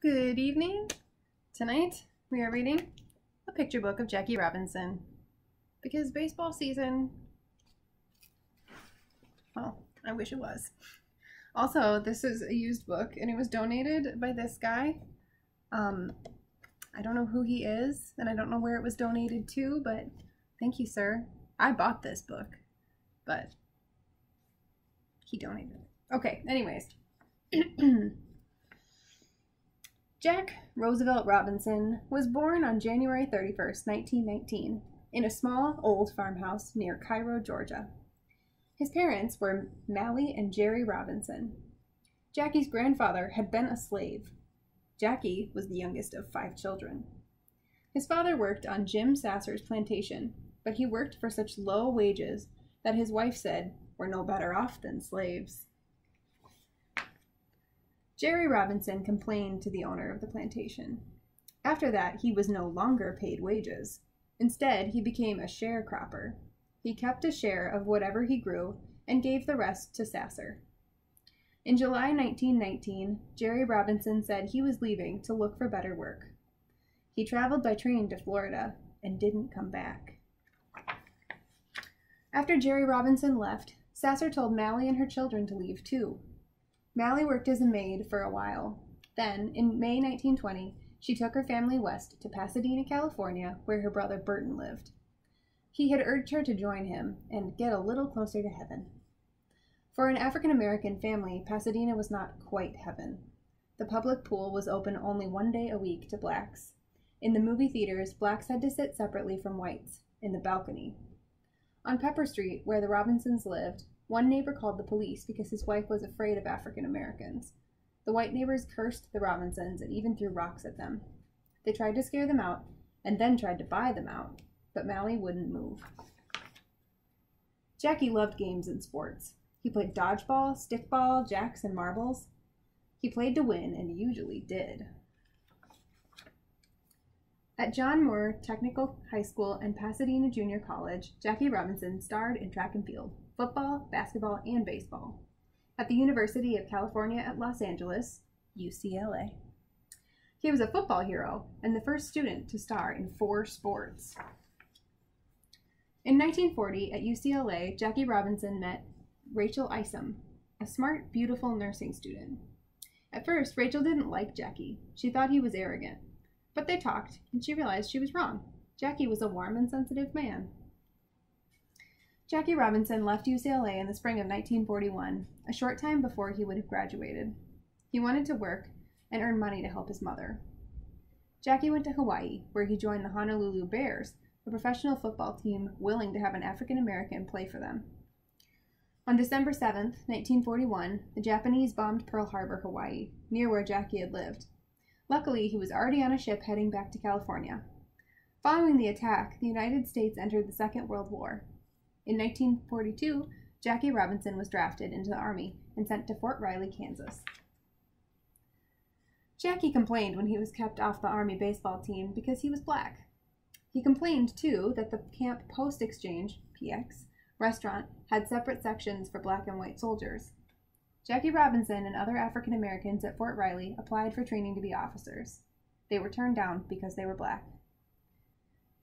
Good evening. Tonight we are reading a picture book of Jackie Robinson because baseball season, well, I wish it was. Also, this is a used book and it was donated by this guy. I don't know who he is and I don't know where it was donated to, but thank you, sir. I bought this book, but he donated it. Okay, anyways. Jack Roosevelt Robinson was born on January 31st, 1919, in a small, old farmhouse near Cairo, Georgia. His parents were Mally and Jerry Robinson. Jackie's grandfather had been a slave. Jackie was the youngest of 5 children. His father worked on Jim Sasser's plantation, but he worked for such low wages that his wife said we're no better off than slaves. Jerry Robinson complained to the owner of the plantation. After that, he was no longer paid wages. Instead, he became a sharecropper. He kept a share of whatever he grew and gave the rest to Sasser. In July 1919, Jerry Robinson said he was leaving to look for better work. He traveled by train to Florida and didn't come back. After Jerry Robinson left, Sasser told Mally and her children to leave too. Mally worked as a maid for a while. Then, in May 1920, she took her family west to Pasadena, California, where her brother Burton lived. He had urged her to join him and get a little closer to heaven. For an African-American family, Pasadena was not quite heaven. The public pool was open only 1 day a week to blacks. In the movie theaters, blacks had to sit separately from whites, in the balcony. On Pepper Street, where the Robinsons lived, one neighbor called the police because his wife was afraid of African Americans. The white neighbors cursed the Robinsons and even threw rocks at them. They tried to scare them out and then tried to buy them out, but Mally wouldn't move. Jackie loved games and sports. He played dodgeball, stickball, jacks, and marbles. He played to win and usually did. At John Moore Technical High School and Pasadena Junior College, Jackie Robinson starred in track and field, football, basketball, and baseball. At the University of California at Los Angeles, UCLA, he was a football hero and the first student to star in 4 sports. In 1940, at UCLA, Jackie Robinson met Rachel Isom, a smart, beautiful nursing student. At first, Rachel didn't like Jackie. She thought he was arrogant. But they talked, and she realized she was wrong. Jackie was a warm and sensitive man. Jackie Robinson left UCLA in the spring of 1941, a short time before he would have graduated. He wanted to work and earn money to help his mother. Jackie went to Hawaii, where he joined the Honolulu Bears, a professional football team willing to have an African American play for them. On December 7, 1941, the Japanese bombed Pearl Harbor, Hawaii, near where Jackie had lived. Luckily, he was already on a ship heading back to California. Following the attack, the United States entered the Second World War. In 1942, Jackie Robinson was drafted into the Army and sent to Fort Riley, Kansas. Jackie complained when he was kept off the Army baseball team because he was black. He complained, too, that the Camp Post Exchange, PX, restaurant had separate sections for black and white soldiers. Jackie Robinson and other African Americans at Fort Riley applied for training to be officers. They were turned down because they were black.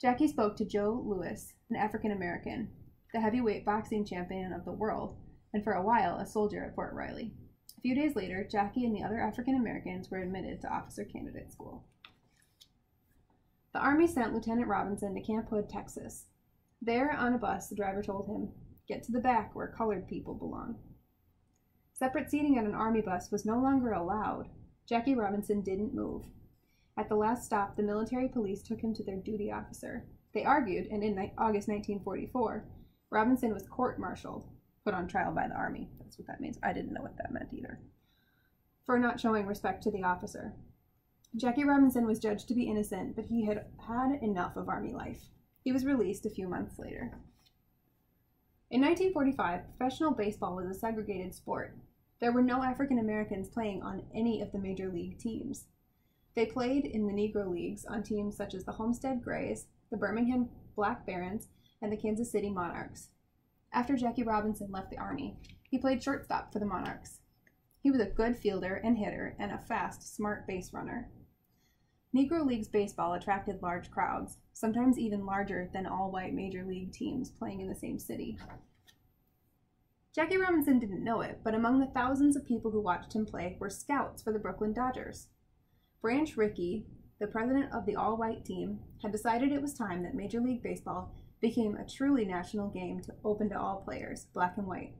Jackie spoke to Joe Louis, an African American, the heavyweight boxing champion of the world, and for a while a soldier at Fort Riley. A few days later, Jackie and the other African Americans were admitted to officer candidate school. The Army sent Lieutenant Robinson to Camp Hood, Texas. There, on a bus, the driver told him, "Get to the back where colored people belong." Separate seating on an Army bus was no longer allowed. Jackie Robinson didn't move. At the last stop, the military police took him to their duty officer. They argued, and in August 1944, Robinson was court-martialed, put on trial by the Army. That's what that means. I didn't know what that meant either. For not showing respect to the officer. Jackie Robinson was judged to be innocent, but he had had enough of Army life. He was released a few months later. In 1945, professional baseball was a segregated sport. There were no African Americans playing on any of the major league teams. They played in the Negro Leagues on teams such as the Homestead Grays, the Birmingham Black Barons, and the Kansas City Monarchs. After Jackie Robinson left the Army, he played shortstop for the Monarchs. He was a good fielder and hitter and a fast, smart base runner. Negro Leagues baseball attracted large crowds, sometimes even larger than all-white major league teams playing in the same city. Jackie Robinson didn't know it, but among the thousands of people who watched him play were scouts for the Brooklyn Dodgers. Branch Rickey, the president of the all-white team, had decided it was time that Major League Baseball became a truly national game open to all players, black and white.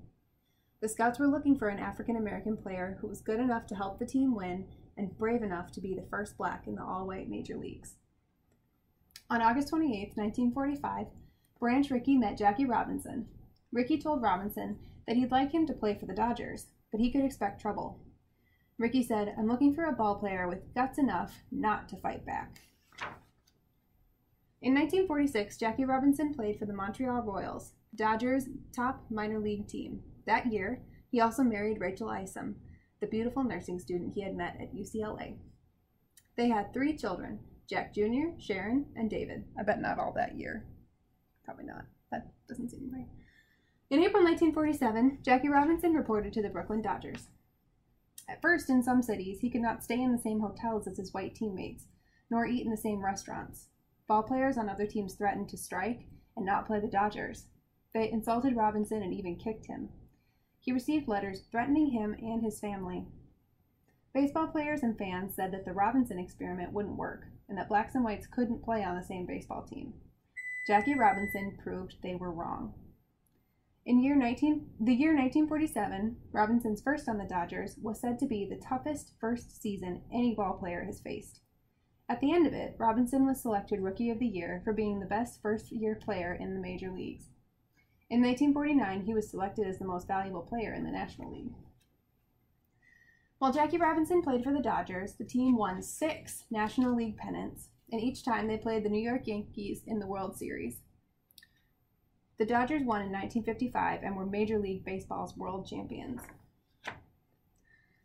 The scouts were looking for an African-American player who was good enough to help the team win and brave enough to be the first black in the all-white major leagues. On August 28, 1945, Branch Rickey met Jackie Robinson. Rickey told Robinson that he'd like him to play for the Dodgers, but he could expect trouble. Rickey said, "I'm looking for a ball player with guts enough not to fight back." In 1946, Jackie Robinson played for the Montreal Royals, Dodgers' top minor league team. That year, he also married Rachel Isom, the beautiful nursing student he had met at UCLA. They had 3 children, Jack Jr., Sharon, and David. I bet not all that year. Probably not. That doesn't seem right. In April 1947, Jackie Robinson reported to the Brooklyn Dodgers. At first, in some cities, he could not stay in the same hotels as his white teammates, nor eat in the same restaurants. Ball players on other teams threatened to strike and not play the Dodgers. They insulted Robinson and even kicked him. He received letters threatening him and his family. Baseball players and fans said that the Robinson experiment wouldn't work and that blacks and whites couldn't play on the same baseball team. Jackie Robinson proved they were wrong. In the year 1947, Robinson's first on the Dodgers was said to be the toughest first season any ball player has faced. At the end of it, Robinson was selected Rookie of the Year for being the best first-year player in the major leagues. In 1949, he was selected as the most valuable player in the National League. While Jackie Robinson played for the Dodgers, the team won 6 National League pennants, and each time they played the New York Yankees in the World Series. The Dodgers won in 1955 and were Major League Baseball's world champions.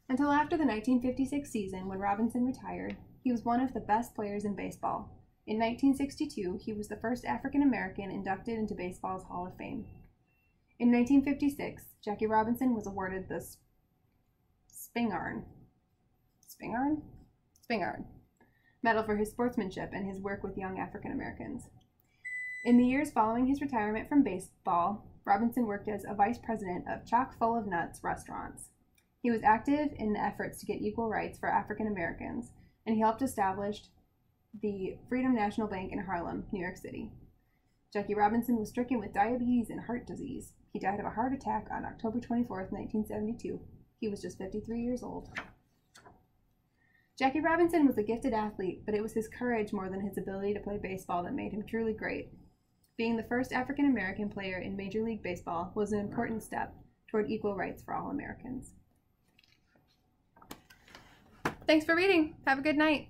Until after the 1956 season, when Robinson retired, he was one of the best players in baseball. In 1962, he was the first African American inducted into baseball's Hall of Fame. In 1956, Jackie Robinson was awarded the Spingarn Medal for his sportsmanship and his work with young African Americans. In the years following his retirement from baseball, Robinson worked as a vice president of Chock Full of Nuts restaurants. He was active in the efforts to get equal rights for African Americans, and he helped establish the Freedom National Bank in Harlem, New York City. Jackie Robinson was stricken with diabetes and heart disease. He died of a heart attack on October 24, 1972. He was just 53 years old. Jackie Robinson was a gifted athlete, but it was his courage more than his ability to play baseball that made him truly great. Being the first African American player in Major League Baseball was an important step toward equal rights for all Americans. Thanks for reading. Have a good night.